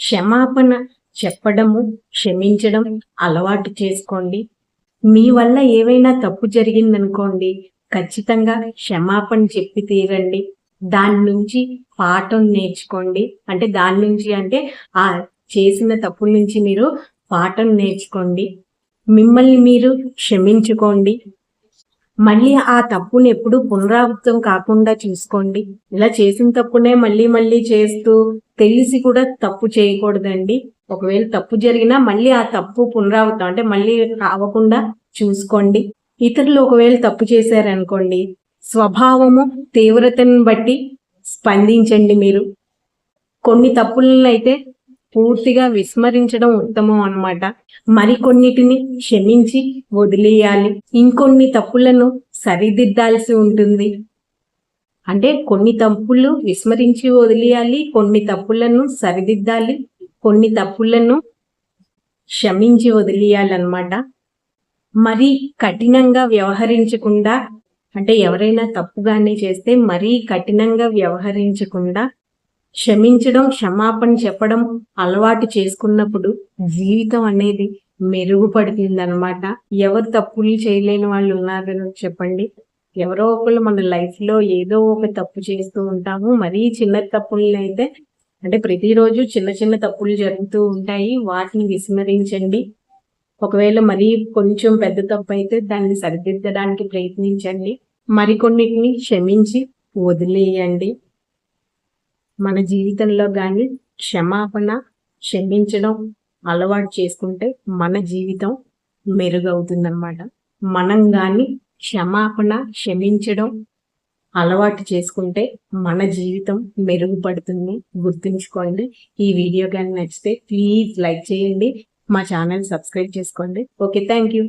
క్షమాపణ చెప్పడము, క్షమించడం అలవాటు చేసుకోండి. మీ వల్ల ఏవైనా తప్పు జరిగిందనుకోండి, ఖచ్చితంగా క్షమాపణ చెప్పి తీరండి. దాని నుంచి పాఠం నేర్చుకోండి. అంటే దాని నుంచి అంటే ఆ చేసిన తప్పుల నుంచి మీరు పాఠం నేర్చుకోండి. మిమ్మల్ని మీరు క్షమించుకోండి. మళ్ళీ ఆ తప్పుని ఎప్పుడూ పునరావృతం కాకుండా చూసుకోండి. ఇలా చేసిన తప్పునే మళ్ళీ మళ్ళీ చేస్తూ తెలిసి కూడా తప్పు చేయకూడదండి. ఒకవేళ తప్పు జరిగినా మళ్ళీ ఆ తప్పు పునరావృతం అంటే మళ్ళీ అవ్వకుండా చూసుకోండి. ఇతరులు ఒకవేళ తప్పు చేశారనుకోండి, స్వభావము తీవ్రతను బట్టి స్పందించండి మీరు. కొన్ని తప్పులనైతే పూర్తిగా విస్మరించడం ఉత్తమం అన్నమాట. మరికొన్నిటిని క్షమించి వదిలేయాలి. ఇంకొన్ని తప్పులను సరిదిద్దాల్సి ఉంటుంది. అంటే కొన్ని తప్పులు విస్మరించి వదిలేయాలి, కొన్ని తప్పులను సరిదిద్దాలి, కొన్ని తప్పులను క్షమించి వదిలేయాలన్నమాట. మరీ కఠినంగా వ్యవహరించకుండా అంటే ఎవరైనా తప్పుగానే చేస్తే మరీ కఠినంగా వ్యవహరించకుండా క్షమించడం, క్షమాపణ చెప్పడం అలవాటు చేసుకున్నప్పుడు జీవితం అనేది మెరుగుపడుతుందన్నమాట. ఎవరు తప్పులు చేయలేని వాళ్ళు ఉన్నారని చెప్పండి. ఎవరో ఒకళ్ళు మన లైఫ్‌లో ఏదో ఒక తప్పు చేస్తూ ఉంటాము. మరీ చిన్న తప్పులనైతే అంటే ప్రతిరోజు చిన్న చిన్న తప్పులు జరుగుతూ ఉంటాయి. వాటిని విస్మరించండి. ఒకవేళ మరీ కొంచెం పెద్ద తప్పు అయితే దాన్ని సరిదిద్దడానికి ప్రయత్నించండి. మరికొన్నిటిని క్షమించి వదిలేయండి. మన జీవితంలో కానీ క్షమాపణ, క్షమించడం అలవాటు చేసుకుంటే మన జీవితం మెరుగవుతుందన్నమాట. మనం కానీ క్షమాపణ, క్షమించడం అలవాటు చేసుకుంటే మన జీవితం మెరుగుపడుతుంది. గుర్తుంచుకోండి. ఈ వీడియో కానీ నచ్చితే ప్లీజ్ లైక్ చేయండి. మా ఛానల్ సబ్స్క్రైబ్ చేసుకోండి. Okay, thank you.